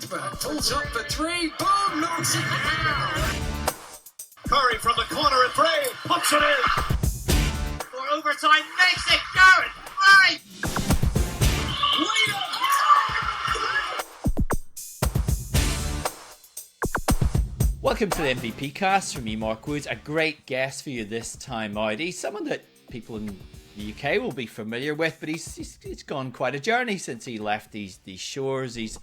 Forsberg pulls up for three. Boom! Knocks it down. Curry from the corner at three. Puts it in. For overtime. Makes it. Garrett. Right. Welcome to the MVP cast from me, Mark Woods. A great guest for you this time out. He's someone that people in the UK will be familiar with, but he's gone quite a journey since he left these shores. He's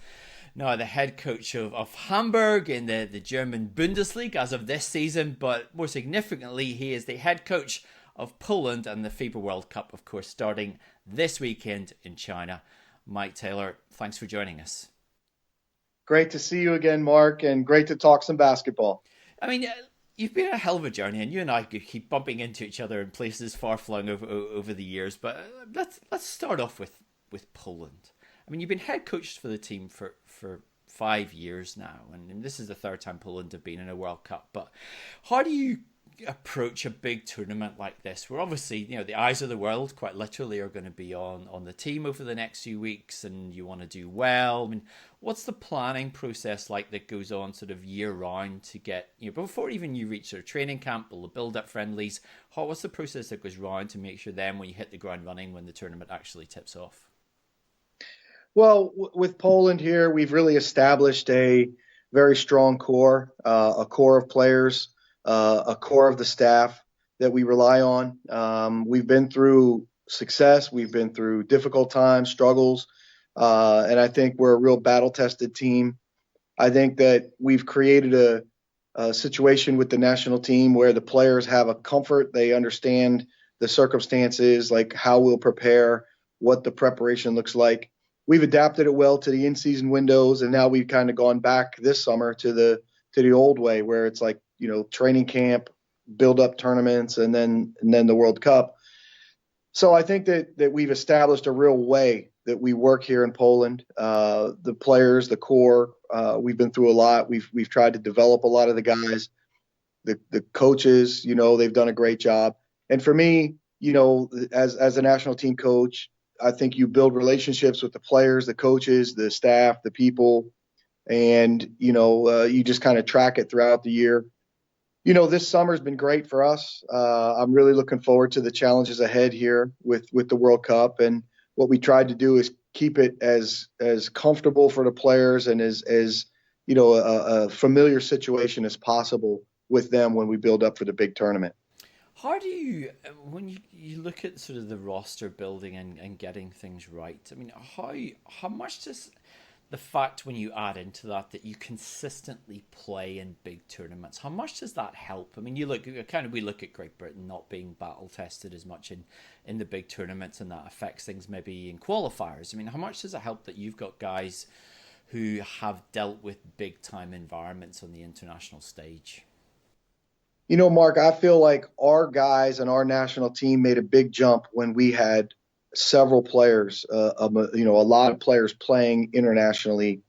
now the head coach of Hamburg in the German Bundesliga as of this season, but more significantly, he is the head coach of Poland and the FIBA World Cup, of course, starting this weekend in China. Mike Taylor, thanks for joining us. Great to see you again, Mark, and great to talk some basketball. I mean, you've been a hell of a journey, and you and I keep bumping into each other in places far-flung over the years. But let's start off with Poland. I mean, you've been head coach for the team for 5 years now, and this is the third time Poland have been in a World Cup. But how do you approach a big tournament like this, where obviously, the eyes of the world quite literally are going to be on the team over the next few weeks, and you want to do well? I mean, what's the planning process like that goes on sort of year round to get, before even you reach sort of training camp or the build-up friendlies, what's the process that goes round to make sure then when you hit the ground running, when the tournament actually tips off? Well, with Poland here, we've really established a very strong core, a core of players, a core of the staff that we rely on. We've been through success. We've been through difficult times, struggles, and I think we're a real battle-tested team. I think that we've created a situation with the national team where the players have a comfort. They understand the circumstances, like how we'll prepare, what the preparation looks like. We've adapted it well to the in-season windows, and now we've kind of gone back this summer to the old way, where it's like, training camp, build up tournaments, and then the World Cup. So I think that we've established a real way that we work here in Poland. The players, the core, we've been through a lot. We've tried to develop a lot of the guys. The coaches, they've done a great job. And for me, as a national team coach, I think you build relationships with the players, the coaches, the staff, the people, and you just kind of track it throughout the year. This summer's been great for us. I'm really looking forward to the challenges ahead here with the World Cup. And what we tried to do is keep it as comfortable for the players and as a familiar situation as possible with them when we build up for the big tournament. How do you, when you look at sort of the roster building and getting things right, I mean, how much does the fact when you add into that you consistently play in big tournaments, how much does that help? I mean, we look at Great Britain not being battle tested as much in the big tournaments, and that affects things maybe in qualifiers. I mean, how much does it help that you've got guys who have dealt with big time environments on the international stage? Mark, I feel like our guys and our national team made a big jump when we had several players, a lot of players playing internationally,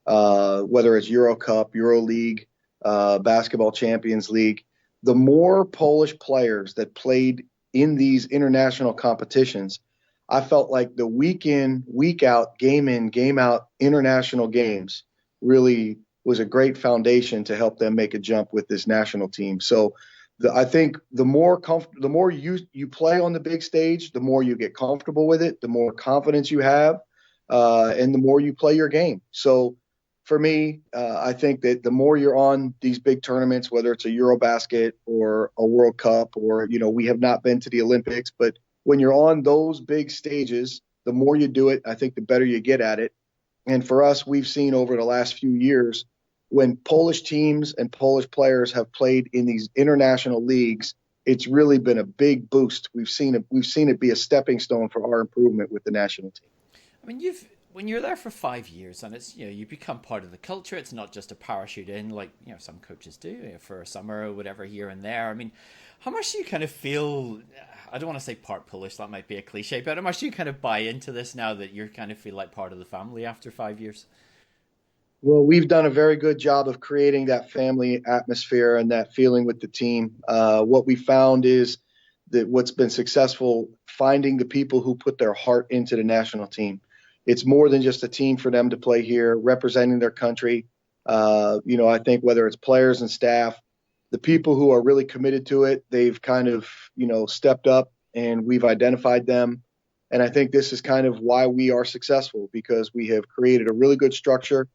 whether it's Euro Cup, Euro League, Basketball Champions League. The more Polish players that played in these international competitions, I felt like the week in, week out, game in, game out international games really was a great foundation to help them make a jump with this national team. So I think the more you play on the big stage, the more you get comfortable with it, the more confidence you have, and the more you play your game. So for me, I think that the more you're on these big tournaments, whether it's a Eurobasket or a World Cup, or, we have not been to the Olympics, but when you're on those big stages, the more you do it, I think the better you get at it. And for us, we've seen over the last few years, when Polish teams and Polish players have played in these international leagues, it's really been a big boost. We've seen it be a stepping stone for our improvement with the national team. I mean, when you're there for 5 years and it's, you become part of the culture. It's not just a parachute in like, some coaches do for a summer or whatever here and there. I mean, how much do you kind of feel, I don't want to say part Polish, that might be a cliche, but how much do you kind of buy into this now that you kind of feel like part of the family after 5 years? Well, we've done a very good job of creating that family atmosphere and that feeling with the team. What we found is that what's been successful, finding the people who put their heart into the national team. it's more than just a team for them to play here, representing their country. I think whether it's players and staff, the people who are really committed to it, they've kind of, stepped up and we've identified them. And I think this is kind of why we are successful, because we have created a really good structure.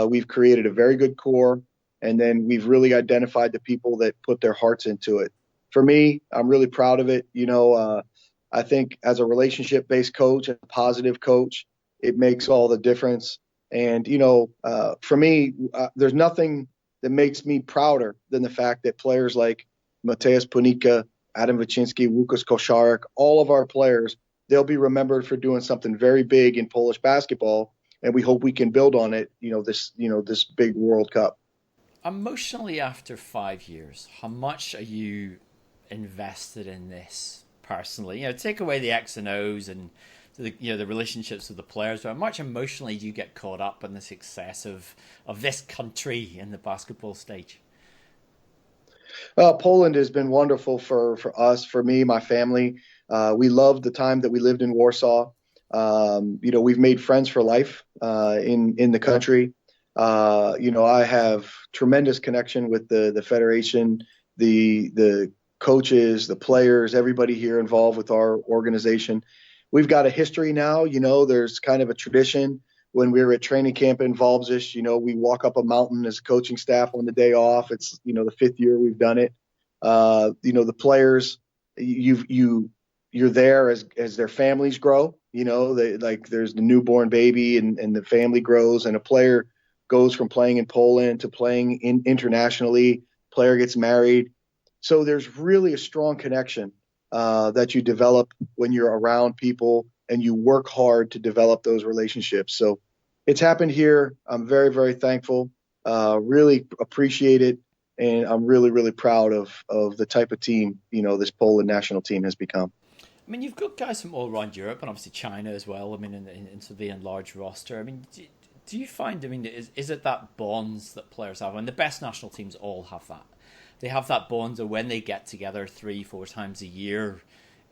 We've created a very good core, and then we've really identified the people that put their hearts into it. For me, I'm really proud of it. I think as a relationship-based coach, a positive coach, it makes all the difference. And, for me, there's nothing that makes me prouder than the fact that players like Mateusz Punica, Adam Wyszynski, Łukasz Koszarek, all of our players, they'll be remembered for doing something very big in Polish basketball, and we hope we can build on it, this big World Cup. Emotionally, after 5 years, how much are you invested in this personally? Take away the X and O's and the relationships with the players, but how much emotionally do you get caught up in the success of this country in the basketball stage? Poland has been wonderful for us, for me, my family. We loved the time that we lived in Warsaw. We've made friends for life in the country. I have tremendous connection with the federation, the coaches, the players, everybody here involved with our organization. We've got a history now. There's kind of a tradition. When we were at training camp in Valbzish, we walk up a mountain as a coaching staff on the day off. It's, the 5th year we've done it. The players, you're there as their families grow. There's the newborn baby and the family grows, and a player goes from playing in Poland to playing internationally. Player gets married. So there's really a strong connection that you develop when you're around people, and you work hard to develop those relationships. So it's happened here. I'm very, very thankful, really appreciate it. And I'm really, really proud of the type of team, this Poland national team has become. I mean, you've got guys from all around Europe and obviously China as well. I mean, into the enlarged roster. I mean, do you find, is it that bonds that players have? And the best national teams all have that. They have that bond of when they get together 3-4 times a year.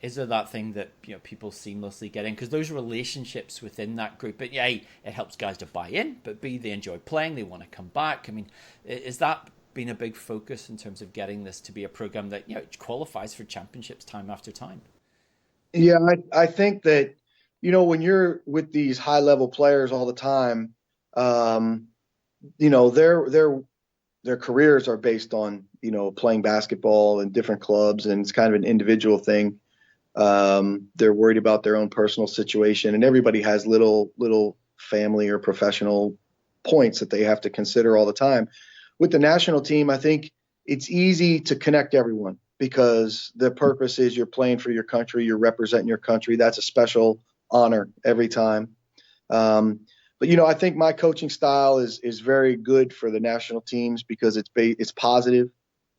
Is there that thing that people seamlessly get in? Because those relationships within that group, but it helps guys to buy in, but B, they enjoy playing, they want to come back. I mean, is that been a big focus in terms of getting this to be a program that qualifies for championships time after time? Yeah, I think that when you're with these high level players all the time, their careers are based on playing basketball in different clubs, and it's kind of an individual thing. They're worried about their own personal situation, and everybody has little family or professional points that they have to consider all the time. With the national team, I think it's easy to connect everyone because the purpose is you're playing for your country, you're representing your country. That's a special honor every time. But I think my coaching style is very good for the national teams because it's positive,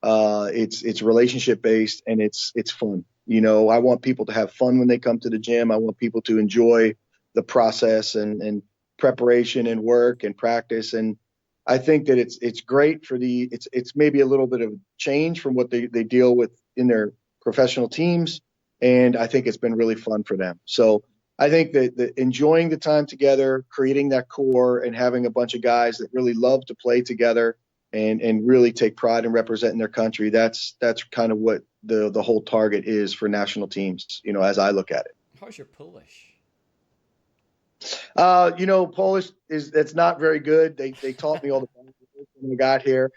it's relationship based, and it's fun. I want people to have fun when they come to the gym. I want people to enjoy the process and preparation and work and practice. And I think that it's great for it's maybe a little bit of change from what they deal with in their professional teams. And I think it's been really fun for them. So I think that enjoying the time together, creating that core, and having a bunch of guys that really love to play together and really take pride in representing their country, that's kind of what the whole target is for national teams, as I look at it. How's your Polish? Polish it's not very good. They taught me all the time when I got here.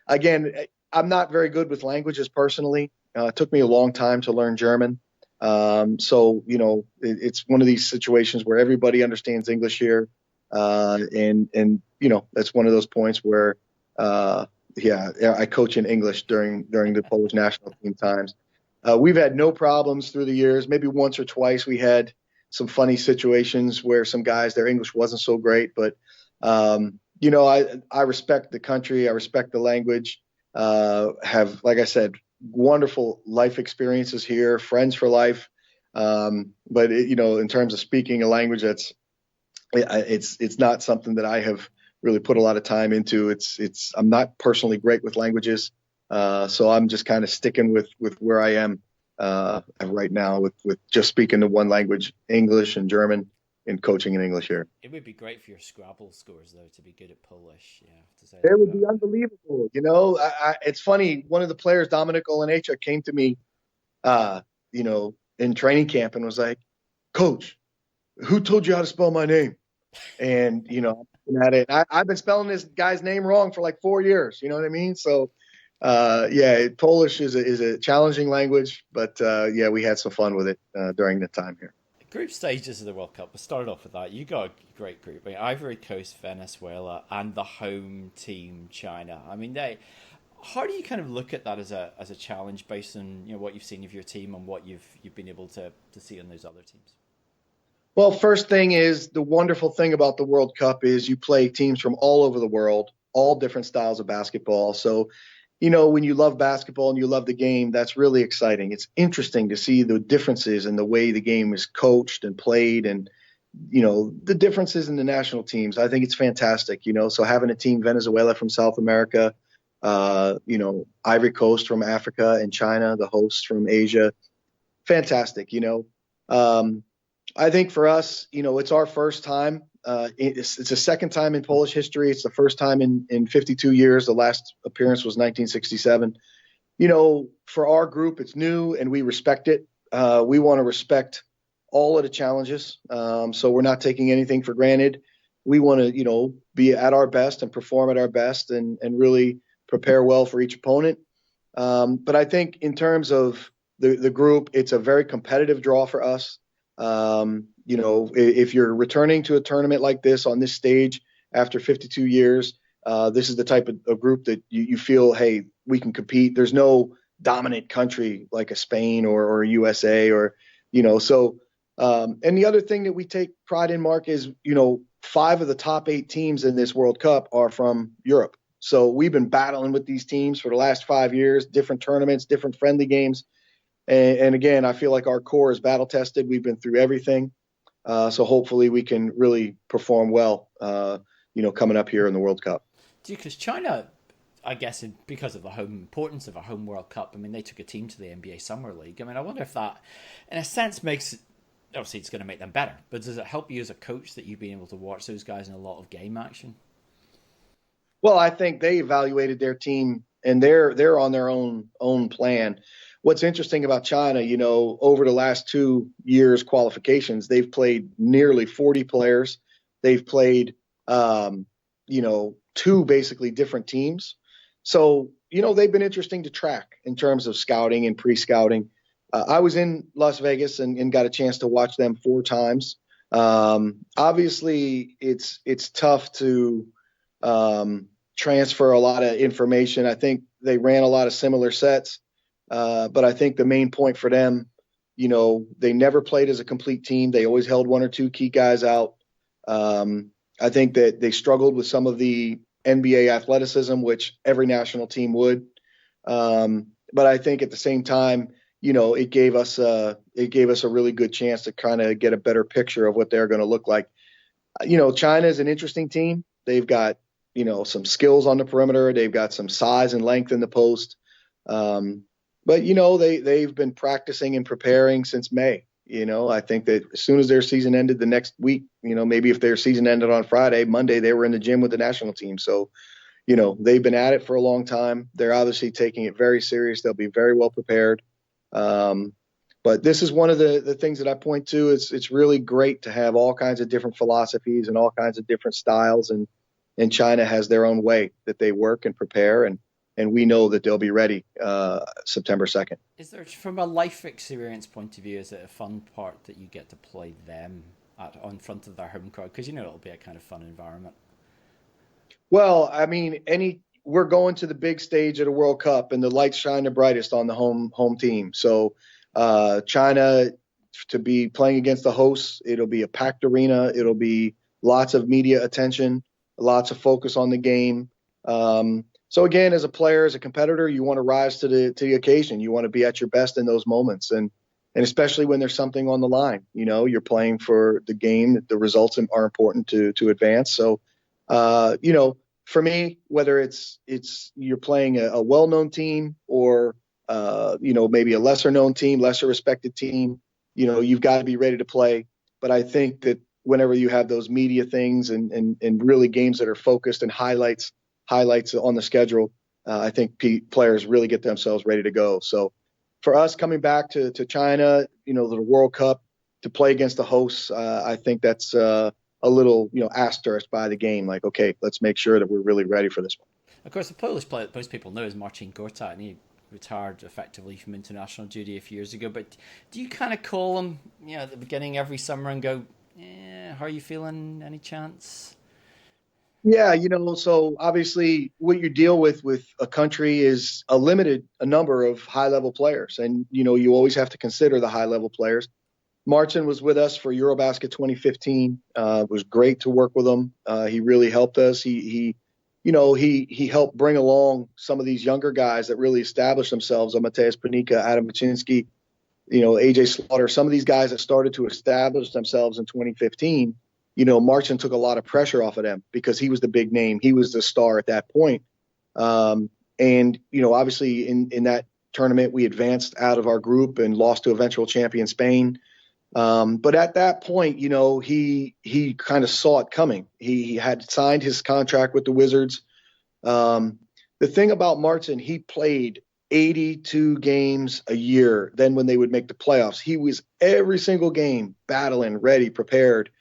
Again, I'm not very good with languages personally. It took me a long time to learn German. It's one of these situations where everybody understands English here. That's one of those points where, I coach in English during the Polish national team times. We've had no problems through the years. Maybe once or twice we had some funny situations where some guys, their English wasn't so great, but, I respect the country. I respect the language, have, like I said, wonderful life experiences here, friends for life. But in terms of speaking a language, it's not something that I have really put a lot of time into. I'm not personally great with languages. So I'm just kind of sticking with where I am. right now with just speaking the one language, English and German, and coaching in English here. It would be great for your Scrabble scores, though, to be good at Polish. Yeah, to say It like would that. be unbelievable. It's funny. One of the players, Dominic Olenecha, came to me, in training camp and was like, "Coach, who told you how to spell my name?" And I'm looking at it. I've been spelling this guy's name wrong for like 4 years. You know what I mean? So, Polish is a challenging language, but yeah, we had some fun with it during the time here. Group stages of the World Cup. We started off with that. You got a great group. I mean, Ivory Coast, Venezuela, and the home team, China. I mean, how do you kind of look at that as a challenge based on what you've seen of your team and what you've been able to see on those other teams? Well, first thing is the wonderful thing about the World Cup is you play teams from all over the world, all different styles of basketball. So, when you love basketball and you love the game, that's really exciting. It's interesting to see the differences in the way the game is coached and played and, the differences in the national teams. I think it's fantastic, so having a team, Venezuela from South America, Ivory Coast from Africa and China, the hosts from Asia, fantastic, I think for us, it's our first time. It's the second time in Polish history. It's the first time in 52 years. The last appearance was 1967. For our group, it's new and we respect it. We want to respect all of the challenges. So we're not taking anything for granted. We want to, be at our best and perform at our best and really prepare well for each opponent. But I think in terms of the group, it's a very competitive draw for us. If you're returning to a tournament like this on this stage after 52 years, this is the type of group that you feel, hey, we can compete. There's no dominant country like a Spain or a USA and the other thing that we take pride in, Mark, is, 5 of the top 8 teams in this World Cup are from Europe. So we've been battling with these teams for the last 5 years, different tournaments, different friendly games. And again, I feel like our core is battle tested. We've been through everything. So hopefully we can really perform well, coming up here in the World Cup. Because China, I guess, because of the home importance of a home World Cup, I mean, they took a team to the NBA Summer League. I mean, I wonder if that, in a sense, obviously it's going to make them better, but does it help you as a coach that you've been able to watch those guys in a lot of game action? Well, I think they evaluated their team and they're on their own plan. What's interesting about China, over the last 2 years qualifications, they've played nearly 40 players. They've played, 2 basically different teams. So, they've been interesting to track in terms of scouting and pre-scouting. I was in Las Vegas and got a chance to watch them 4 times. Obviously, it's tough to transfer a lot of information. I think they ran a lot of similar sets. But I think the main point for them, they never played as a complete team. They always held 1 or 2 key guys out. I think that they struggled with some of the NBA athleticism, which every national team would. But I think at the same time, it gave us a really good chance to kind of get a better picture of what they're going to look like. China is an interesting team. They've got, some skills on the perimeter. They've got some size and length in the post. But, they've been practicing and preparing since May. I think that as soon as their season ended the next week, maybe if their season ended on Friday, Monday, they were in the gym with the national team. So, they've been at it for a long time. They're obviously taking it very serious. They'll be very well prepared. But this is one of the things that I point to. It's really great to have all kinds of different philosophies and all kinds of different styles. And China has their own way that they work and prepare. And we know that they'll be ready September 2nd. Is there, from a life experience point of view, is it a fun part that you get to play them on front of their home crowd? Because it'll be a kind of fun environment. Well, I mean, we're going to the big stage of the World Cup, and the lights shine the brightest on the home team. So China, to be playing against the hosts, it'll be a packed arena. It'll be lots of media attention, lots of focus on the game. So again, as a player, as a competitor, you want to rise to the occasion. You want to be at your best in those moments, and especially when there's something on the line. You're playing for the game. The results are important to advance. So, for me, whether it's you're playing a well-known team or maybe a lesser known team, lesser respected team, you've got to be ready to play. But I think that whenever you have those media things and really games that are focused and highlights on the schedule, I think players really get themselves ready to go. So for us coming back to China, the World Cup to play against the hosts, I think that's a little, asterisk by the game. Like, okay, let's make sure that we're really ready for this one. Of course, the Polish player that most people know is Marcin Gortat, and he retired effectively from international duty a few years ago. But do you kind of call him, at the beginning every summer and go, how are you feeling? Any chance? Yeah, so obviously what you deal with a country is a number of high-level players. And, you always have to consider the high-level players. Marcin was with us for Eurobasket 2015. It was great to work with him. He really helped us. He helped bring along some of these younger guys that really established themselves. Mateusz Panika, Adam Baczynski, AJ Slaughter, some of these guys that started to establish themselves in 2015. Marcin took a lot of pressure off of them because he was the big name. He was the star at that point. Obviously in that tournament, we advanced out of our group and lost to eventual champion Spain. But at that point, he kind of saw it coming. He had signed his contract with the Wizards. The thing about Marcin, he played 82 games a year. Then when they would make the playoffs, he was every single game battling, ready, prepared.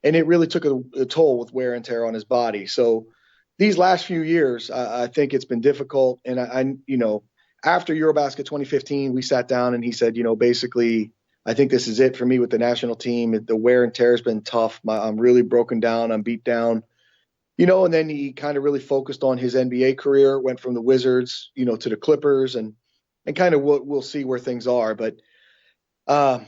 And it really took a toll with wear and tear on his body. So these last few years, I think it's been difficult. And after Eurobasket 2015, we sat down and he said, basically, I think this is it for me with the national team. The wear and tear has been tough. I'm really broken down. I'm beat down. And then he kind of really focused on his NBA career, went from the Wizards, to the Clippers and kind of we'll see where things are. But, a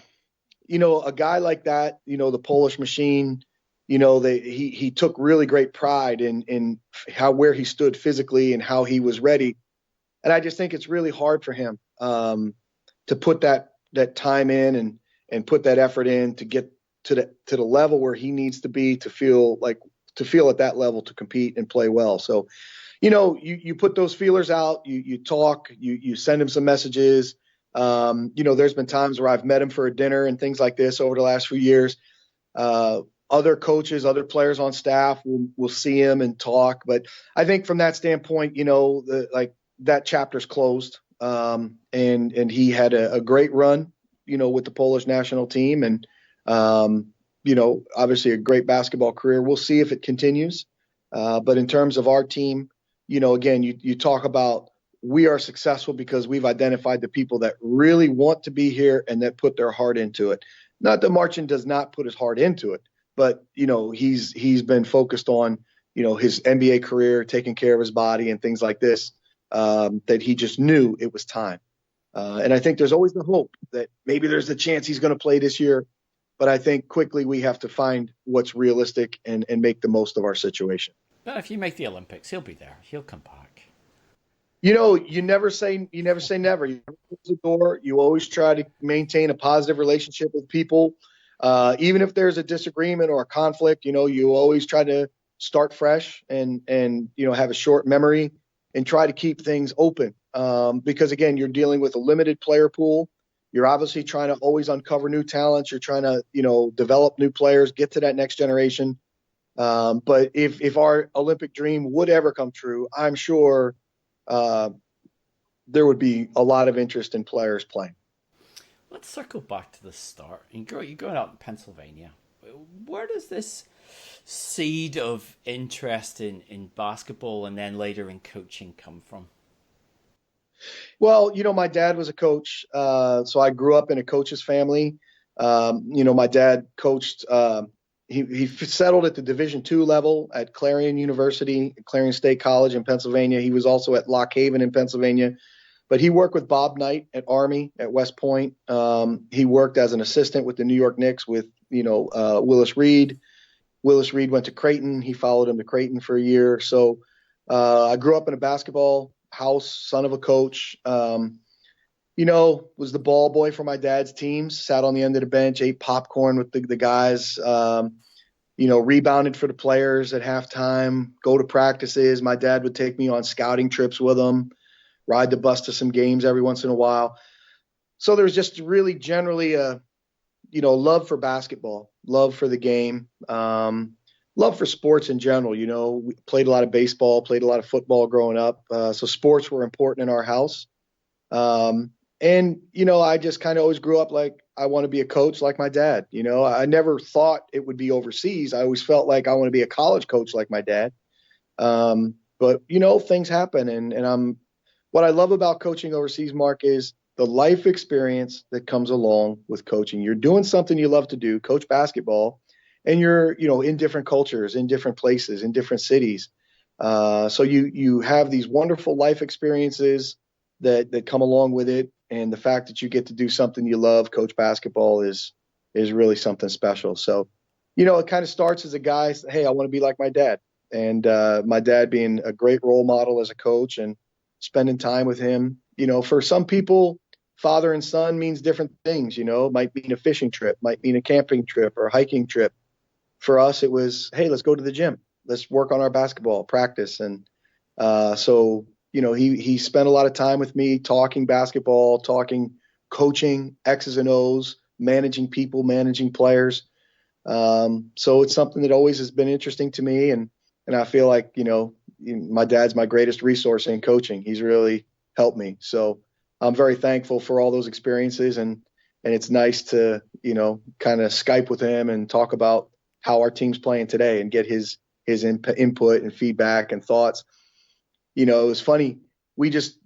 guy like that, the Polish machine, he took really great pride in where he stood physically and how he was ready. And I just think it's really hard for him to put that time in and put that effort in to get to the level where he needs to be to feel at that level to compete and play well. So, you put those feelers out, you talk, you send him some messages. There's been times where I've met him for a dinner and things like this over the last few years. Other coaches, other players on staff will see him and talk. But I think from that standpoint, that chapter's closed. And he had a great run, with the Polish national team and, obviously a great basketball career. We'll see if it continues. But in terms of our team, again, you talk about we are successful because we've identified the people that really want to be here and that put their heart into it. Not that Marcin does not put his heart into it, but, he's been focused on, his NBA career, taking care of his body and things like this, that he just knew it was time. And I think there's always the hope that maybe there's a chance he's going to play this year. But I think quickly we have to find what's realistic and make the most of our situation. But if you make the Olympics, he'll be there. He'll come back. You never say never. You never close the door. You always try to maintain a positive relationship with people. Even if there's a disagreement or a conflict, you always try to start fresh and have a short memory and try to keep things open. Because again, you're dealing with a limited player pool. You're obviously trying to always uncover new talents. You're trying to, develop new players, get to that next generation. But if our Olympic dream would ever come true, I'm sure there would be a lot of interest in players playing. Let's circle back to the start. You're growing up in Pennsylvania. Where does this seed of interest in basketball and then later in coaching come from? Well, my dad was a coach, so I grew up in a coach's family. My dad coached. He settled at the Division II level at Clarion University, Clarion State College in Pennsylvania. He was also at Lock Haven in Pennsylvania, but he worked with Bob Knight at Army at West Point. He worked as an assistant with the New York Knicks with Willis Reed. Willis Reed went to Creighton. He followed him to Creighton for a year. So I grew up in a basketball house, son of a coach, was the ball boy for my dad's teams, sat on the end of the bench, ate popcorn with the guys, rebounded for the players at halftime, go to practices. My dad would take me on scouting trips with him. ride the bus to some games every once in a while. So there's just really generally a, love for basketball, love for the game, love for sports in general. We played a lot of baseball, played a lot of football growing up. So sports were important in our house. And I just kind of always grew up like I want to be a coach like my dad. I never thought it would be overseas. I always felt like I want to be a college coach like my dad. But things happen, and what I love about coaching overseas, Mark, is the life experience that comes along with coaching. You're doing something you love to do, coach basketball, and you're in different cultures, in different places, in different cities. So you have these wonderful life experiences that come along with it, and the fact that you get to do something you love, coach basketball, is really something special. So it kind of starts as a guy, hey, I want to be like my dad. And my dad being a great role model as a coach and spending time with him. For some people, father and son means different things. It might mean a fishing trip, might mean a camping trip or a hiking trip. For us, it was, hey, let's go to the gym. Let's work on our basketball practice. And so he spent a lot of time with me talking basketball, talking coaching, X's and O's, managing people, managing players. So it's something that always has been interesting to me. And I feel like, my dad's my greatest resource in coaching. He's really helped me. So I'm very thankful for all those experiences. And it's nice to, kind of Skype with him and talk about how our team's playing today and get his input and feedback and thoughts. It was funny. We just,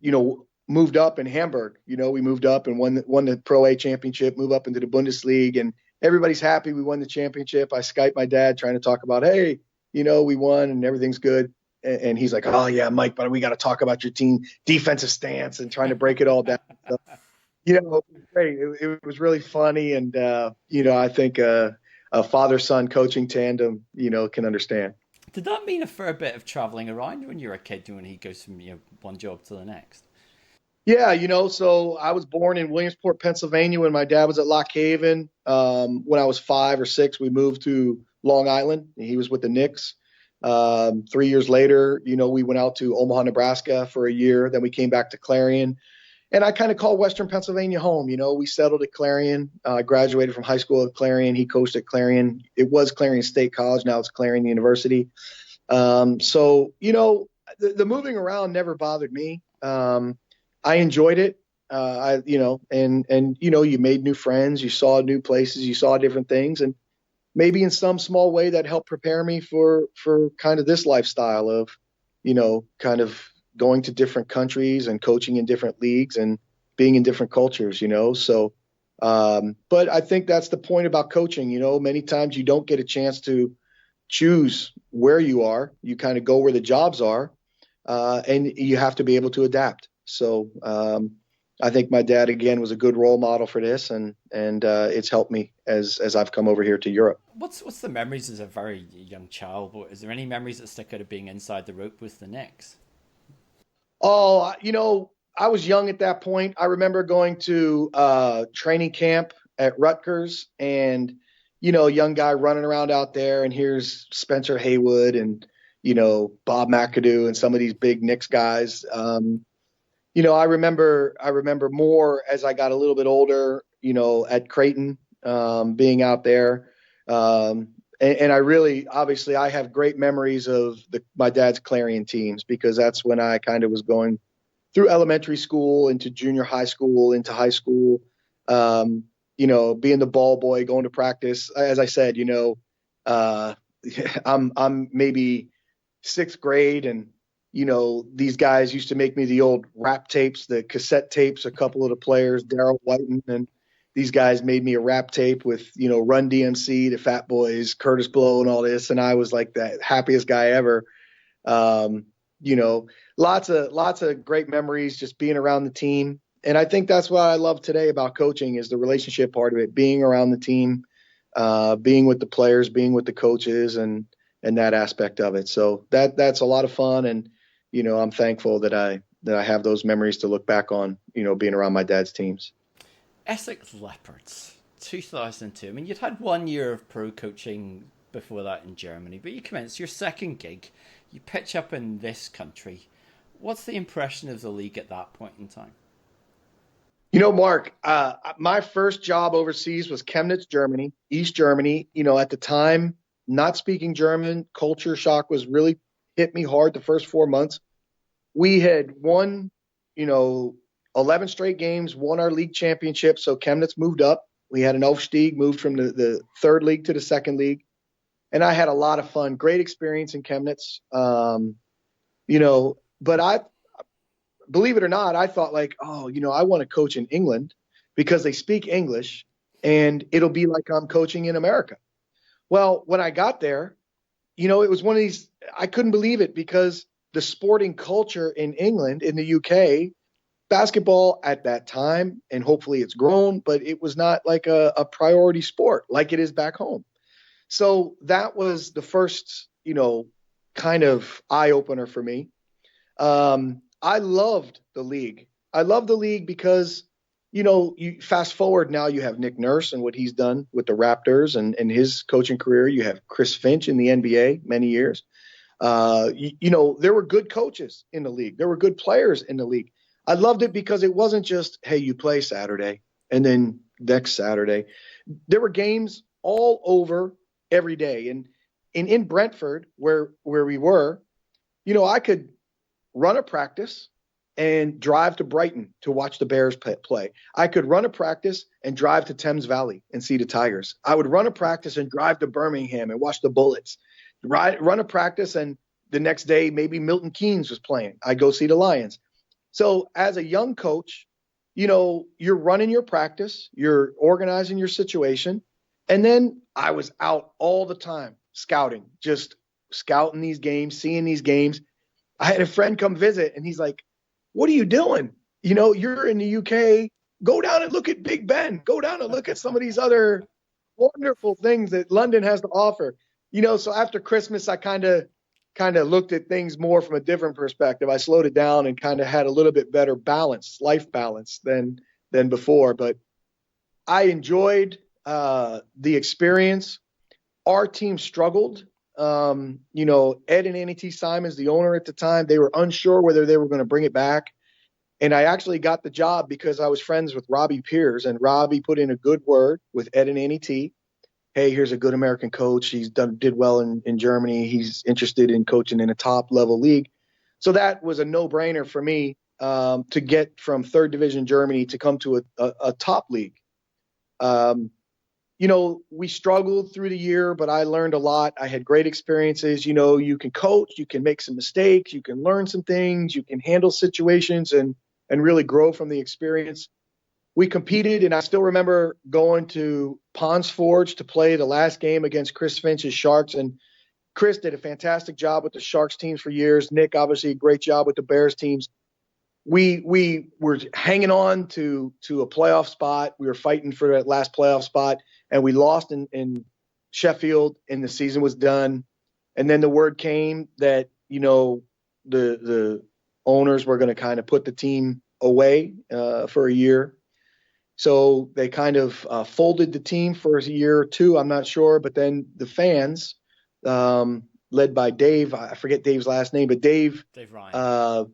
moved up in Hamburg. We moved up and won the Pro A championship, move up into the Bundesliga, and everybody's happy we won the championship. I Skype my dad trying to talk about, hey, we won and everything's good. And he's like, oh, yeah, Mike, but we got to talk about your team defensive stance and trying to break it all down. So, it was great. It was really funny. And, I think a father-son coaching tandem, can understand. Did that mean a fair bit of traveling around when you were a kid, when he goes from one job to the next? Yeah, so I was born in Williamsport, Pennsylvania, when my dad was at Lock Haven. When I was 5 or 6, we moved to Long Island. He was with the Knicks. 3 years later, we went out to Omaha, Nebraska for a year. Then we came back to Clarion. And I kind of call Western Pennsylvania home. We settled at Clarion. I graduated from high school at Clarion. He coached at Clarion. It was Clarion State College. Now it's Clarion University. So, the moving around never bothered me. I enjoyed it. You made new friends, you saw new places, you saw different things. And maybe in some small way that helped prepare me for kind of this lifestyle of, kind of going to different countries and coaching in different leagues and being in different cultures, So, but I think that's the point about coaching. Many times you don't get a chance to choose where you are. You kind of go where the jobs are, and you have to be able to adapt. So I think my dad, again, was a good role model for this, and it's helped me as I've come over here to Europe. What's the memories as a very young child? Is there any memories that stick out of being inside the rope with the Knicks? Oh, I was young at that point. I remember going to training camp at Rutgers and, young guy running around out there, and here's Spencer Haywood and, Bob McAdoo and some of these big Knicks guys. I remember more as I got a little bit older, at Creighton, being out there. And I really, obviously, I have great memories of my dad's Clarion teams, because that's when I kind of was going through elementary school into junior high school, into high school, being the ball boy, going to practice. As I said, I'm maybe 6th grade, and these guys used to make me the old rap tapes, the cassette tapes, a couple of the players, Darrell Whiten, and these guys made me a rap tape with, Run DMC, the Fat Boys, Curtis Blow, and all this. And I was like the happiest guy ever. Lots of great memories just being around the team. And I think that's what I love today about coaching is the relationship part of it, being around the team, being with the players, being with the coaches, and that aspect of it. So that's a lot of fun. And, I'm thankful that I have those memories to look back on, being around my dad's teams. Essex Leopards, 2002. I mean, you'd had 1 year of pro coaching before that in Germany, but you commenced your second gig. You pitch up in this country. What's the impression of the league at that point in time? Mark, my first job overseas was Chemnitz, Germany, East Germany. At the time, not speaking German, culture shock was really hit me hard the first 4 months. We had won, 11 straight games, won our league championship. So Chemnitz moved up. We had an Aufstieg, moved from the third league to the second league. And I had a lot of fun, great experience in Chemnitz. But believe it or not, I thought I want to coach in England because they speak English and it'll be like I'm coaching in America. Well, when I got there, it was one of these, I couldn't believe it because the sporting culture in England, in the UK, basketball at that time, and hopefully it's grown, but it was not like a priority sport like it is back home. So that was the first, kind of eye opener for me. I loved the league. I love the league because, you fast forward now, you have Nick Nurse and what he's done with the Raptors and his coaching career. You have Chris Finch in the NBA, many years. There were good coaches in the league. There were good players in the league. I loved it because it wasn't just, hey, you play Saturday and then next Saturday. There were games all over every day. And in Brentford, where we were, I could run a practice and drive to Brighton to watch the Bears play. I could run a practice and drive to Thames Valley and see the Tigers. I would run a practice and drive to Birmingham and watch the Bullets. Run a practice and the next day maybe Milton Keynes was playing. I'd go see the Lions. So as a young coach, you're running your practice, you're organizing your situation. And then I was out all the time scouting, just scouting these games, seeing these games. I had a friend come visit and he's like, what are you doing? You're in the UK. Go down and look at Big Ben. Go down and look at some of these other wonderful things that London has to offer. So after Christmas, I kind of looked at things more from a different perspective. I slowed it down and kind of had a little bit better balance, life balance than before. But I enjoyed the experience. Our team struggled. Ed and Annie T. Simons, the owner at the time, they were unsure whether they were going to bring it back. And I actually got the job because I was friends with Robbie Pierce, and Robbie put in a good word with Ed and Annie T. Hey, here's a good American coach. Did well in Germany. He's interested in coaching in a top level league. So that was a no-brainer for me to get from third division Germany to come to a top league. We struggled through the year, but I learned a lot. I had great experiences. You can coach, you can make some mistakes, you can learn some things, you can handle situations and really grow from the experience. We competed, and I still remember going to Ponds Forge to play the last game against Chris Finch's Sharks. And Chris did a fantastic job with the Sharks teams for years. Nick, obviously, a great job with the Bears teams. We were hanging on to a playoff spot. We were fighting for that last playoff spot, and we lost in Sheffield, and the season was done. And then the word came that, the owners were going to kind of put the team away for a year. So they kind of folded the team for a year or two. I'm not sure. But then the fans, led by Dave, I forget Dave's last name, but Dave Ryan.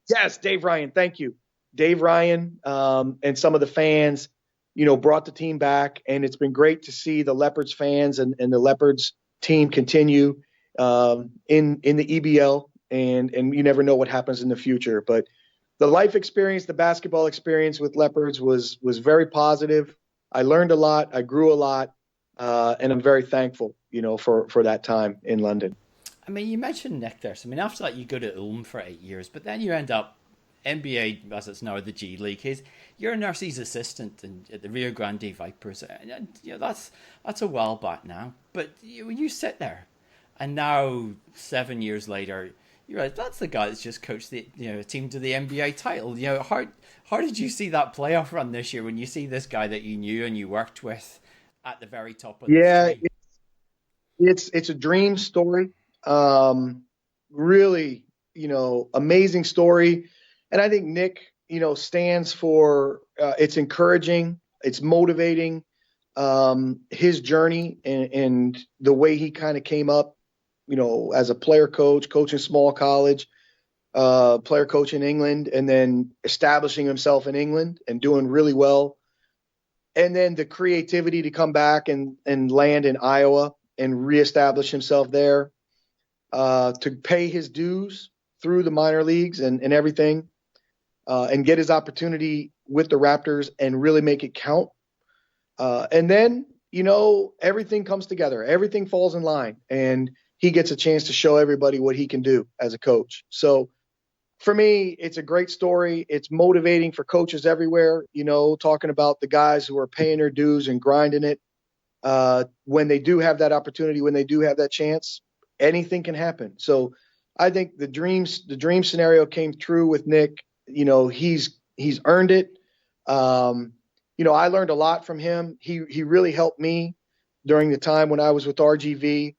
Yes, Dave Ryan. Thank you. Dave Ryan and some of the fans, brought the team back. And it's been great to see the Leopards fans and the Leopards team continue in the EBL. And you never know what happens in the future. But the life experience, the basketball experience with Leopards was very positive. I learned a lot. I grew a lot. And I'm very thankful, for that time in London. I mean, you mentioned Nick there. So, after that, you go to Ulm for 8 years, but then you end up NBA, as it's now the G League. You're a Nurse's assistant at the Rio Grande Vipers. And, that's a while back now. But when you sit there, and now 7 years later, you're like, that's the guy that's just coached the team to the NBA title. How did you see that playoff run this year when you see this guy that you knew and you worked with at the very top of the stream? It's a dream story. Really, amazing story. And I think Nick, stands for, it's encouraging, it's motivating, his journey and the way he kind of came up, as a player coach, coaching small college, player coach in England, and then establishing himself in England and doing really well. And then the creativity to come back and land in Iowa and reestablish himself there, to pay his dues through the minor leagues and everything, and get his opportunity with the Raptors and really make it count. And then, everything comes together. Everything falls in line, and he gets a chance to show everybody what he can do as a coach. So for me, it's a great story. It's motivating for coaches everywhere, talking about the guys who are paying their dues and grinding it. When they do have that opportunity, when they do have that chance, anything can happen. So I think the dream scenario came true with Nick. He's earned it. I learned a lot from him. He really helped me during the time when I was with RGV.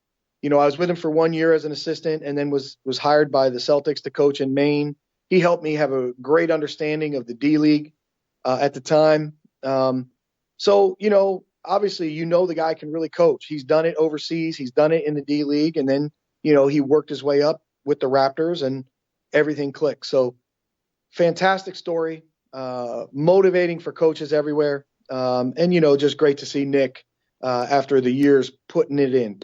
I was with him for 1 year as an assistant, and then was hired by the Celtics to coach in Maine. He helped me have a great understanding of the D League at the time. So obviously, the guy can really coach. He's done it overseas. He's done it in the D League, and then he worked his way up with the Raptors, and everything clicked. So fantastic story, motivating for coaches everywhere, and just great to see Nick. After the years putting it in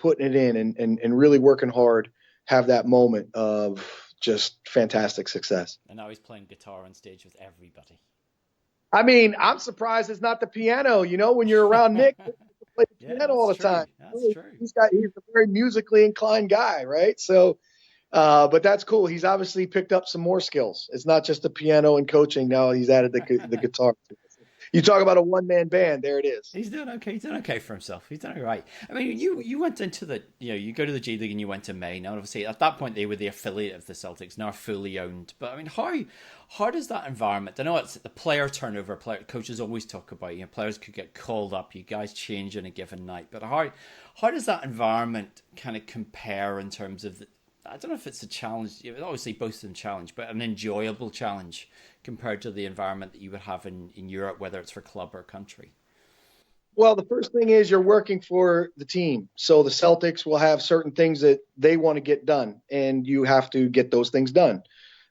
and really working hard, have that moment of just fantastic success. And now he's playing guitar on stage with everybody. I mean, I'm surprised it's not the piano, when you're around Nick, you play the piano all the time. That's true. He's a very musically inclined guy, right? So, but that's cool. He's obviously picked up some more skills. It's not just the piano and coaching. Now he's added the guitar. You talk about a one-man band. There it is. He's doing okay. He's doing okay for himself. He's doing all right. I mean, you went into you go to the G League and you went to Maine. Now, obviously, at that point, they were the affiliate of the Celtics, now fully owned. But I mean, how does that environment? I know it's the player turnover. Coaches always talk about, players could get called up. You guys change on a given night. But how does that environment kind of compare in terms of I don't know if it's a challenge. Obviously, both of them challenge, but an enjoyable challenge compared to the environment that you would have in Europe, whether it's for club or country. Well, the first thing is you're working for the team. So the Celtics will have certain things that they want to get done, and you have to get those things done.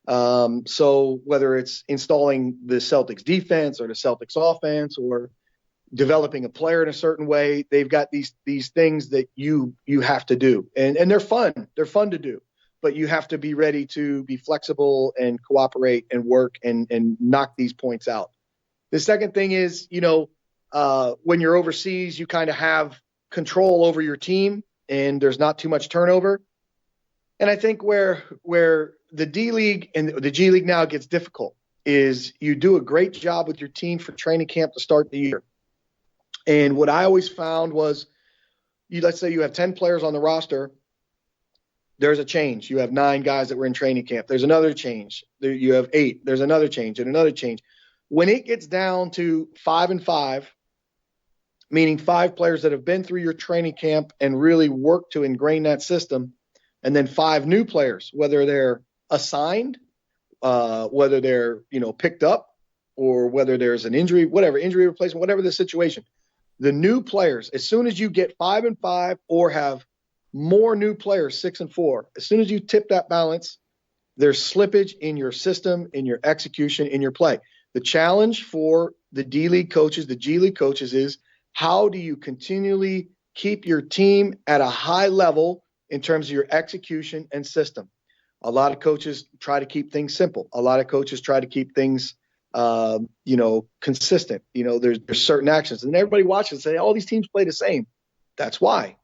So whether it's installing the Celtics defense or the Celtics offense or developing a player in a certain way, they've got these things that you have to do, and they're fun. They're fun to do, but you have to be ready to be flexible and cooperate and work and knock these points out. The second thing is, when you're overseas, you kind of have control over your team and there's not too much turnover. And I think where the D League and the G League now gets difficult is you do a great job with your team for training camp to start the year. And what I always found was, let's say you have 10 players on the roster. There's a change. You have 9 guys that were in training camp. There's another change. You have 8. There's another change and another change. When it gets down to 5 and 5, meaning 5 players that have been through your training camp and really worked to ingrain that system, and then 5 new players, whether they're assigned, whether they're picked up, or whether there's an injury, whatever, injury replacement, whatever the situation. The new players, as soon as you get 5 and 5 or have more new players, 6 and 4, as soon as you tip that balance, there's slippage in your system, in your execution, in your play. The challenge for the D League coaches, the G League coaches, is how do you continually keep your team at a high level in terms of your execution and system? A lot of coaches try to keep things simple. A lot of coaches try to keep things consistent. There's certain actions, and everybody watches and say, all these teams play the same. That's why,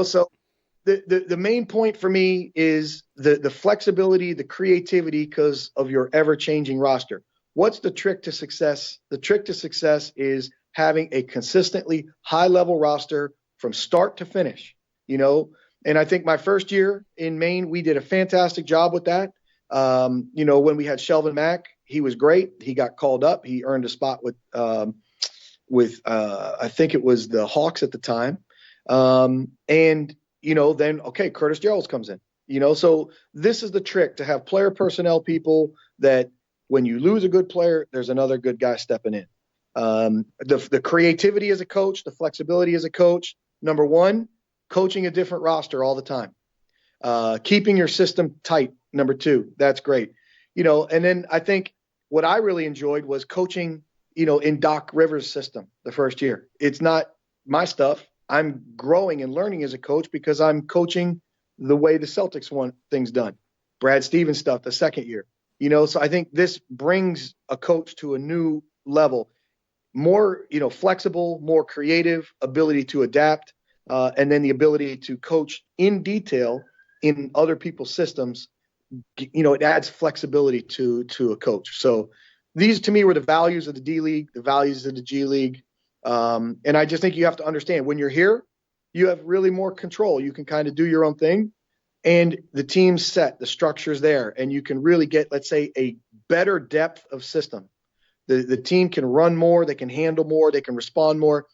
so the main point for me is the flexibility, the creativity, because of your ever changing roster. What's the trick to success? The trick to success is having a consistently high level roster from start to finish, and I think my first year in Maine, we did a fantastic job with that. When we had Shelvin Mack, he was great. He got called up. He earned a spot with I think it was the Hawks at the time. Then, Curtis Geralds comes in, so this is the trick, to have player personnel people that when you lose a good player, there's another good guy stepping in. The creativity as a coach, the flexibility as a coach, number one, coaching a different roster all the time. Keeping your system tight, number 2, that's great. And then I think what I really enjoyed was coaching, in Doc Rivers' system the first year. It's not my stuff. I'm growing and learning as a coach because I'm coaching the way the Celtics want things done. Brad Stevens stuff the second year. So I think this brings a coach to a new level, more, flexible, more creative, ability to adapt, and then the ability to coach in detail in other people's systems. It adds flexibility to a coach. So these to me were the values of the D League, the values of the G League. And I just think you have to understand when you're here, you have really more control. You can kind of do your own thing, and the team's set, the structure's there, and you can really get, let's say, a better depth of system. The team can run more, they can handle more, they can respond more.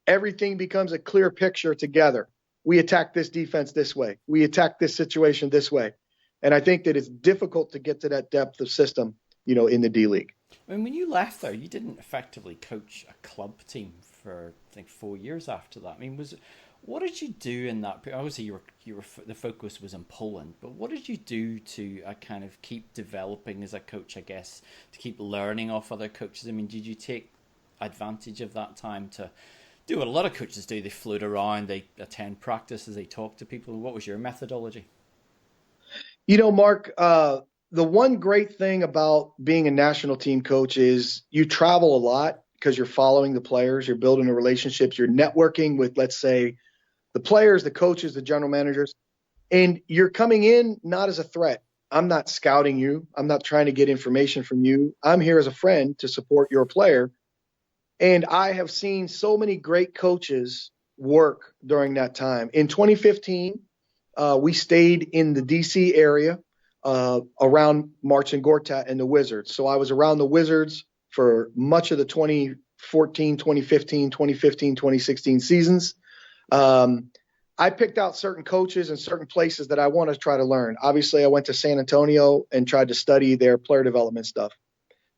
Everything becomes a clear picture together. We attack this defense this way. We attack this situation this way. And I think that it's difficult to get to that depth of system, in the D League. I mean, when you left there, you didn't effectively coach a club team for, I think, 4 years after that. I mean, what did you do in that? Obviously, the focus was in Poland, but what did you do to kind of keep developing as a coach? I guess to keep learning off other coaches. I mean, did you take advantage of that time to do what a lot of coaches do? They float around, they attend practices, they talk to people. What was your methodology? Mark, the one great thing about being a national team coach is you travel a lot because you're following the players, you're building the relationships, you're networking with, let's say, the players, the coaches, the general managers, and you're coming in not as a threat. I'm not scouting you. I'm not trying to get information from you. I'm here as a friend to support your player. And I have seen so many great coaches work during that time. In 2015, we stayed in the DC area around Marcin Gortat and the Wizards. So I was around the Wizards for much of the 2014, 2015, 2016 seasons. I picked out certain coaches and certain places that I want to try to learn. Obviously, I went to San Antonio and tried to study their player development stuff.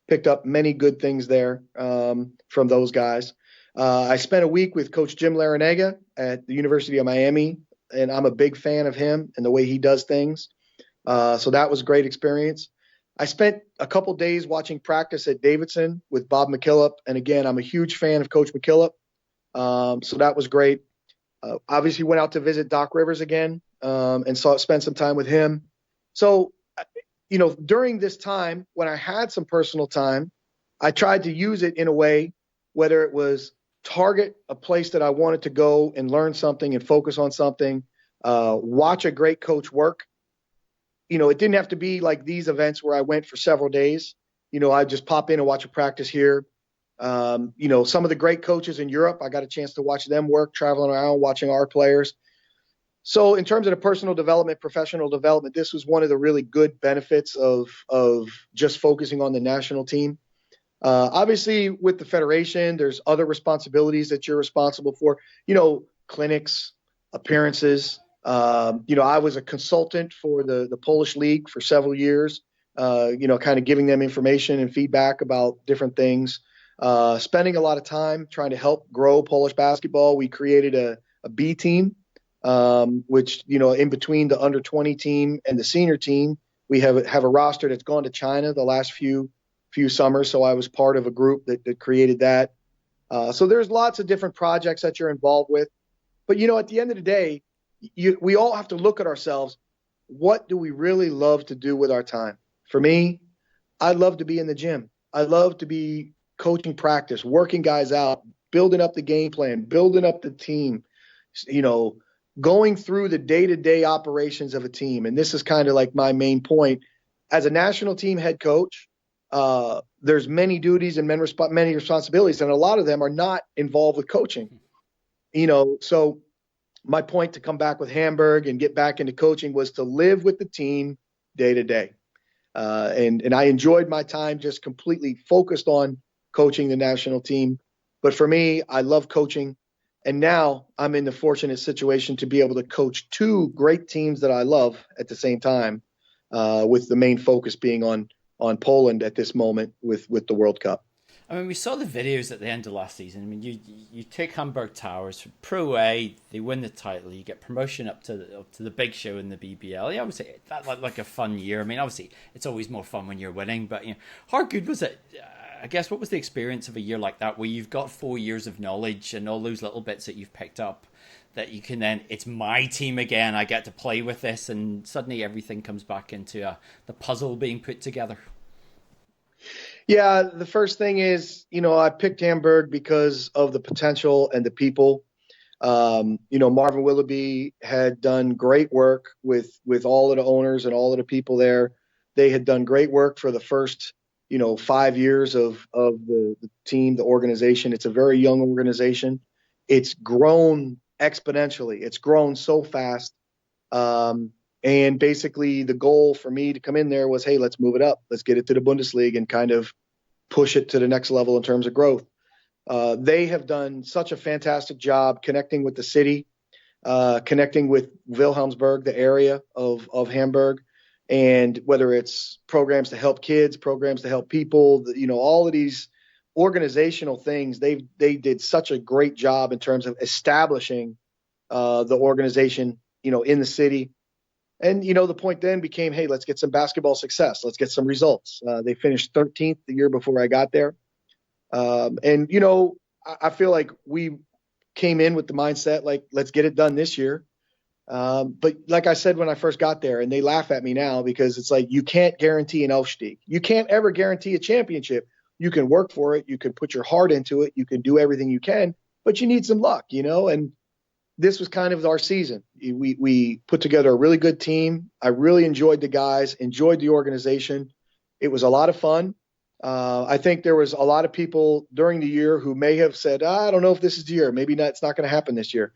Picked up many good things there from those guys. I spent a week with Coach Jim Larinaga at the University of Miami, and I'm a big fan of him and the way he does things. So that was a great experience. I spent a couple days watching practice at Davidson with Bob McKillop. And again, I'm a huge fan of Coach McKillop. So that was great. Obviously went out to visit Doc Rivers again and spent some time with him. So, during this time when I had some personal time, I tried to use it in a way, whether it was target a place that I wanted to go and learn something and focus on something, watch a great coach work. It didn't have to be like these events where I went for several days. I'd just pop in and watch a practice here. Some of the great coaches in Europe, I got a chance to watch them work, traveling around, watching our players. So in terms of the personal development, professional development, this was one of the really good benefits of just focusing on the national team. Obviously, with the federation, there's other responsibilities that you're responsible for, clinics, appearances. I was a consultant for the Polish League for several years, kind of giving them information and feedback about different things. Spending a lot of time trying to help grow Polish basketball. We created a B team, which, in between the under 20 team and the senior team, we have a roster that's gone to China the last few summers. So I was part of a group that created that. So there's lots of different projects that you're involved with. But, at the end of the day, we all have to look at ourselves. What do we really love to do with our time? For me, I love to be in the gym. I love to be coaching practice, working guys out, building up the game plan, building up the team, going through the day-to-day operations of a team. And this is kind of like my main point. As a national team head coach, there's many duties and many responsibilities, and a lot of them are not involved with coaching. So my point to come back with Hamburg and get back into coaching was to live with the team day to day. And I enjoyed my time just completely focused on coaching the national team. But for me, I love coaching. And now I'm in the fortunate situation to be able to coach two great teams that I love at the same time, with the main focus being on Poland at this moment with the World Cup. I mean, we saw the videos at the end of last season. I mean, you take Hamburg Towers from Pro A, they win the title, you get promotion up to the big show in the BBL. Yeah, obviously that like a fun year. I mean, obviously it's always more fun when you're winning, but how good was it? I guess what was the experience of a year like that, where you've got 4 years of knowledge and all those little bits that you've picked up, that you can then, it's my team again, I get to play with this, and suddenly everything comes back into the puzzle being put together. Yeah, the first thing is, I picked Hamburg because of the potential and the people. Marvin Willoughby had done great work with all of the owners and all of the people there. They had done great work for the first, 5 years of the team, the organization. It's a very young organization. It's grown exponentially. It's grown so fast. And basically the goal for me to come in there was, hey, let's move it up. Let's get it to the Bundesliga and kind of push it to the next level in terms of growth. They have done such a fantastic job connecting with the city, connecting with Wilhelmsburg, the area of Hamburg, and whether it's programs to help kids, programs to help people, all of these organizational things, they did such a great job in terms of establishing the organization, in the city. And, the point then became, hey, let's get some basketball success. Let's get some results. They finished 13th the year before I got there. I feel like we came in with the mindset, like, let's get it done this year. But like I said when I first got there, and they laugh at me now because it's like, you can't guarantee an Aufstieg. You can't ever guarantee a championship. You can work for it. You can put your heart into it. You can do everything you can, but you need some luck, and this was kind of our season. We put together a really good team. I really enjoyed the guys, enjoyed the organization. It was a lot of fun. I think there was a lot of people during the year who may have said, I don't know if this is the year. Maybe not, it's not going to happen this year.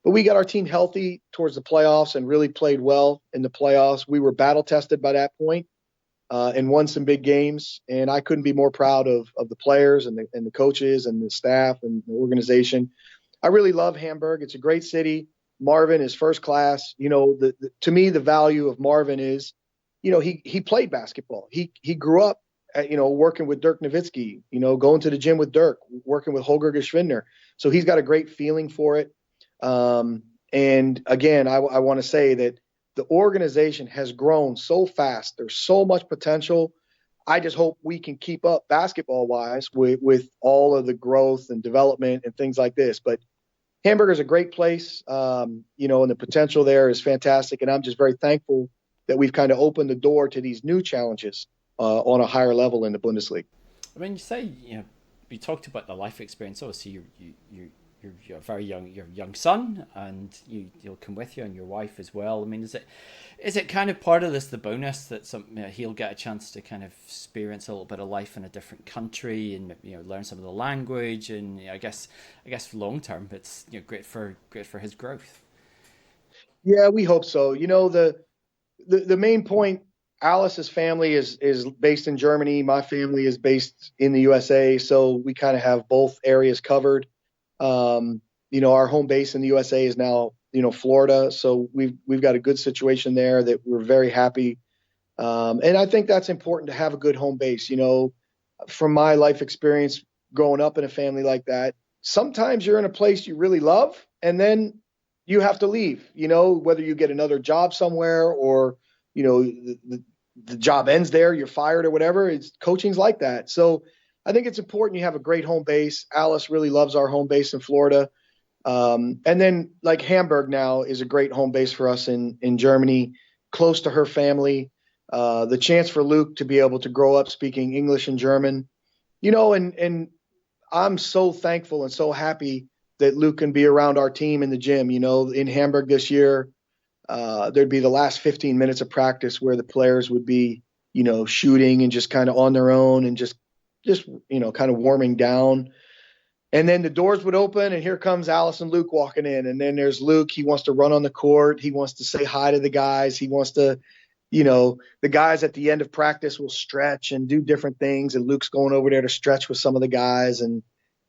But we got our team healthy towards the playoffs and really played well in the playoffs. We were battle tested by that point and won some big games. And I couldn't be more proud of the players and the coaches and the staff and the organization. I really love Hamburg. It's a great city. Marvin is first class. To me, the value of Marvin is, he played basketball. He grew up, working with Dirk Nowitzki, going to the gym with Dirk, working with Holger Geschwindner. So he's got a great feeling for it. And again, I want to say that the organization has grown so fast. There's so much potential. I just hope we can keep up basketball wise with all of the growth and development and things like this. But Hamburg is a great place, and the potential there is fantastic. And I'm just very thankful that we've kind of opened the door to these new challenges on a higher level in the Bundesliga. I mean, you say, you talked about the life experience. Obviously, you're very young. Your young son, and he'll come with you, and your wife as well. I mean, is it kind of part of this, the bonus that he'll get a chance to kind of experience a little bit of life in a different country and learn some of the language, and I guess long term it's great for his growth. Yeah, we hope so. The main point. Alice's family is based in Germany. My family is based in the USA, so we kind of have both areas covered. Our home base in the USA is now, Florida. So we've got a good situation there that we're very happy. And I think that's important to have a good home base. From my life experience growing up in a family like that, sometimes you're in a place you really love and then you have to leave, whether you get another job somewhere or, the job ends there, you're fired or whatever. Coaching's like that. So I think it's important you have a great home base. Alice really loves our home base in Florida. And then like Hamburg now is a great home base for us in Germany, close to her family. The chance for Luke to be able to grow up speaking English and German, and I'm so thankful and so happy that Luke can be around our team in the gym. In Hamburg this year, there'd be the last 15 minutes of practice where the players would be, shooting and just kind of on their own and just kind of warming down. And then the doors would open and here comes Alice and Luke walking in. And then there's Luke. He wants to run on the court. He wants to say hi to the guys. He wants to, the guys at the end of practice will stretch and do different things. And Luke's going over there to stretch with some of the guys. And,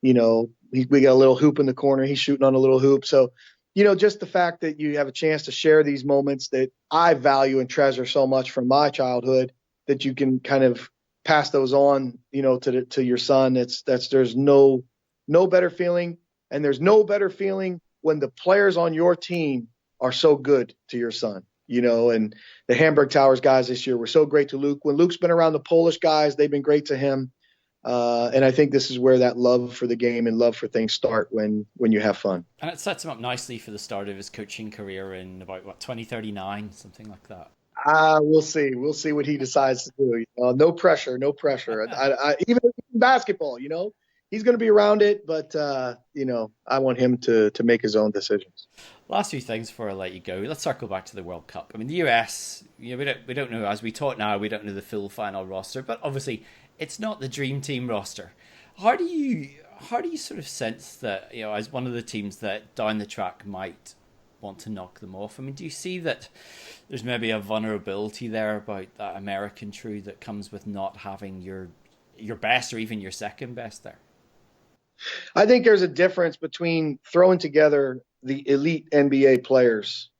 we got a little hoop in the corner. He's shooting on a little hoop. So, just the fact that you have a chance to share these moments that I value and treasure so much from my childhood, that you can kind of pass those on, to your son. There's no better feeling, and there's no better feeling when the players on your team are so good to your son. And the Hamburg Towers guys this year were so great to Luke. When Luke's been around the Polish guys, they've been great to him. And I think this is where that love for the game and love for things start when you have fun. And it sets him up nicely for the start of his coaching career in about 2039, something like that. We'll see. We'll see what he decides to do. No pressure. Even in basketball, he's going to be around it, but I want him to make his own decisions. Last few things before I let you go. Let's circle back to the World Cup. I mean, the US, we don't know, as we talk now, we don't know the full final roster, but obviously it's not the dream team roster. How do you sort of sense that, as one of the teams that down the track might want to knock them off? I mean, do you see that there's maybe a vulnerability there about that American true that comes with not having your best or even your second best there? I think there's a difference between throwing together the elite NBA players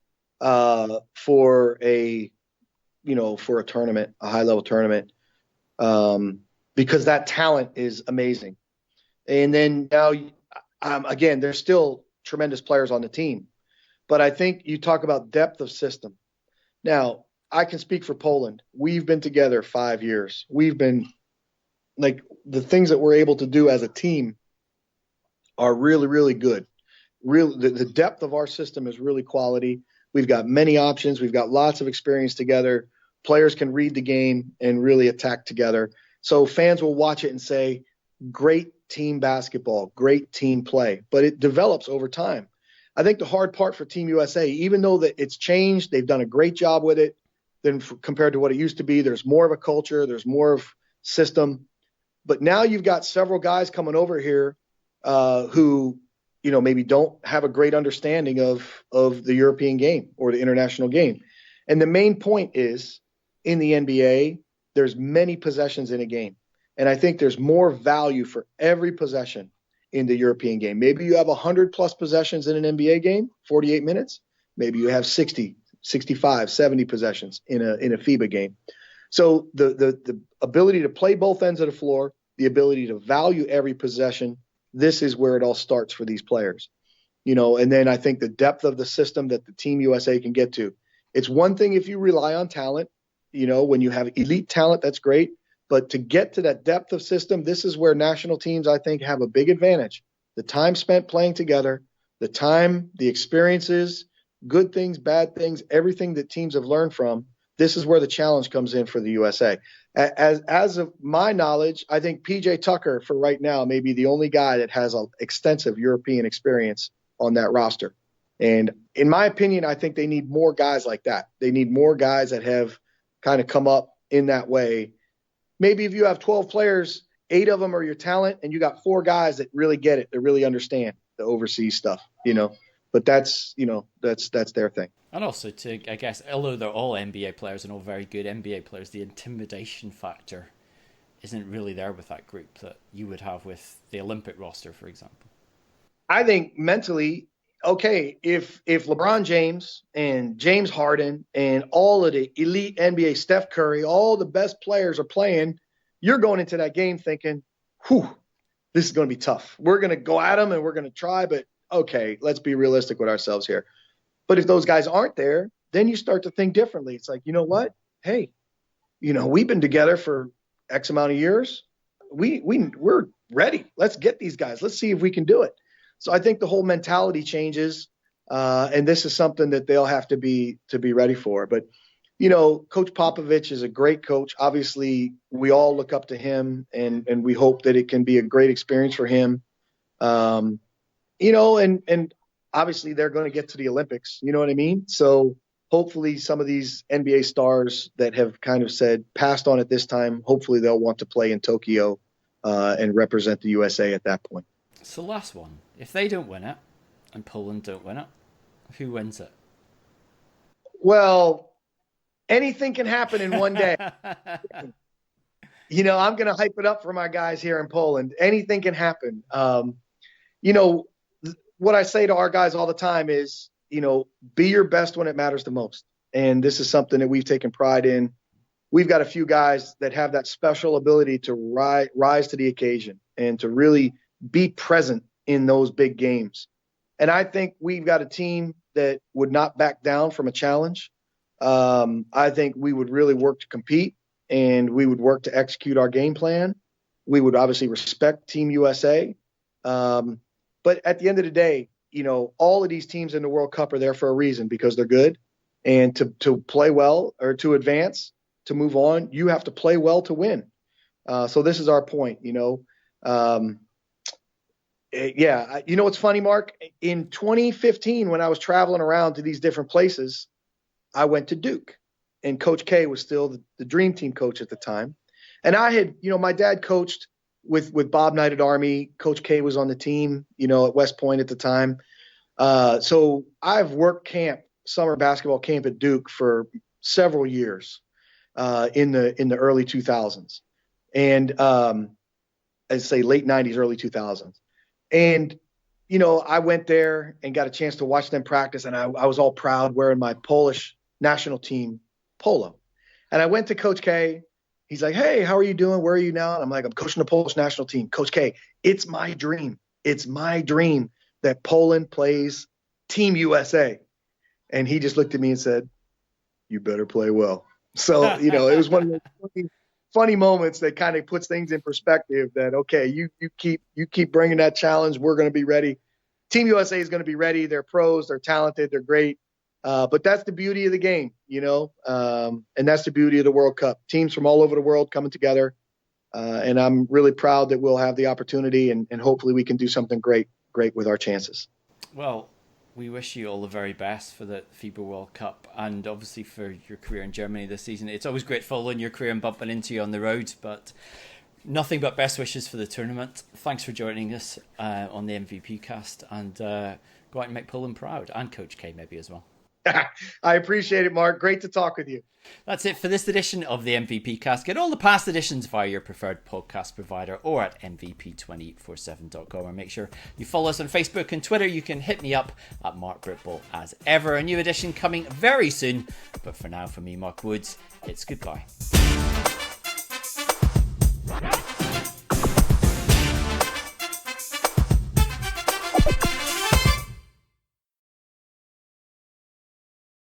for a tournament, a high level tournament, because that talent is amazing. And then now, again, there's still tremendous players on the team, but I think you talk about depth of system. Now, I can speak for Poland. We've been together 5 years. We've been like the things that we're able to do as a team are really, really good. The depth of our system is really quality. We've got many options. We've got lots of experience together. Players can read the game and really attack together. So fans will watch it and say, great team basketball, great team play, but it develops over time. I think the hard part for Team USA, even though that it's changed, they've done a great job with it compared to what it used to be. There's more of a culture. There's more of system. But now you've got several guys coming over here who, maybe don't have a great understanding of the European game or the international game. And the main point is, in the NBA, there's many possessions in a game. And I think there's more value for every possession in the European game. Maybe you have 100 plus possessions in an NBA game, 48 minutes. Maybe you have 60, 65, 70 possessions in a FIBA game. So the ability to play both ends of the floor, the ability to value every possession, this is where it all starts for these players. And then I think the depth of the system that the Team USA can get to. It's one thing if you rely on talent, when you have elite talent, that's great. But to get to that depth of system, this is where national teams, I think, have a big advantage. The time spent playing together, the time, the experiences, good things, bad things, everything that teams have learned from, this is where the challenge comes in for the USA. As of my knowledge, I think PJ Tucker, for right now, may be the only guy that has an extensive European experience on that roster. And in my opinion, I think they need more guys like that. They need more guys that have kind of come up in that way. Maybe if you have 12 players, 8 of them are your talent, and you got 4 guys that really get it, that really understand the overseas stuff, But that's their thing. And also, I guess, although they're all NBA players and all very good NBA players, the intimidation factor isn't really there with that group that you would have with the Olympic roster, for example. I think mentally, okay, if LeBron James and James Harden and all of the elite NBA, Steph Curry, all the best players are playing, you're going into that game thinking, this is going to be tough. We're going to go at them and we're going to try, but okay, let's be realistic with ourselves here. But if those guys aren't there, then you start to think differently. It's like, you know what? Hey, we've been together for X amount of years. We're ready. Let's get these guys. Let's see if we can do it. So I think the whole mentality changes, and this is something that they'll have to be ready for. But, Coach Popovich is a great coach. Obviously, we all look up to him, and we hope that it can be a great experience for him. And obviously they're going to get to the Olympics. You know what I mean? So hopefully some of these NBA stars that have kind of said passed on at this time, hopefully they'll want to play in Tokyo and represent the USA at that point. So last one, if they don't win it and Poland don't win it, who wins it? Well, anything can happen in one day. I'm going to hype it up for my guys here in Poland. Anything can happen. What I say to our guys all the time is, be your best when it matters the most. And this is something that we've taken pride in we've got a few guys that have that special ability to rise to the occasion and to really be present in those big games. And I think we've got a team that would not back down from a challenge. I think we would really work to compete, and we would work to execute our game plan. We would obviously respect Team USA. But at the end of the day, all of these teams in the World Cup are there for a reason, because they're good. And to play well or to advance, to move on, you have to play well to win. So this is our point, what's funny, Mark? In 2015, when I was traveling around to these different places, I went to Duke, and Coach K was still the Dream Team coach at the time. And I had, my dad coached with Bob Knight at Army. Coach K was on the team, at West Point at the time. So I've worked summer basketball camp at Duke for several years in the early 2000s, and I'd say late 90s, early 2000s. And I went there and got a chance to watch them practice, and I was all proud wearing my Polish national team polo. And I went to Coach K. He's like, "Hey, how are you doing? Where are you now?" And I'm like, "I'm coaching the Polish national team." Coach K, it's my dream. It's my dream that Poland plays Team USA. And he just looked at me and said, "You better play well." So, it was one of those funny moments that kind of puts things in perspective that, okay, you keep bringing that challenge. We're going to be ready. Team USA is going to be ready. They're pros. They're talented. They're great. But that's the beauty of the game, and that's the beauty of the World Cup. Teams from all over the world coming together. And I'm really proud that we'll have the opportunity, and hopefully we can do something great with our chances. Well, we wish you all the very best for the FIBA World Cup, and obviously for your career in Germany this season. It's always great following your career and bumping into you on the road, but nothing but best wishes for the tournament. Thanks for joining us on the MVP cast, and go out and make Poland proud, and Coach K maybe as well. I appreciate it, Mark. Great to talk with you. That's it for this edition of the MVP Cast. Get all the past editions via your preferred podcast provider or at mvp247.com. Or make sure you follow us on Facebook and Twitter. You can hit me up at Mark Britball as ever. A new edition coming very soon. But for now, from me, Mark Woods, it's goodbye.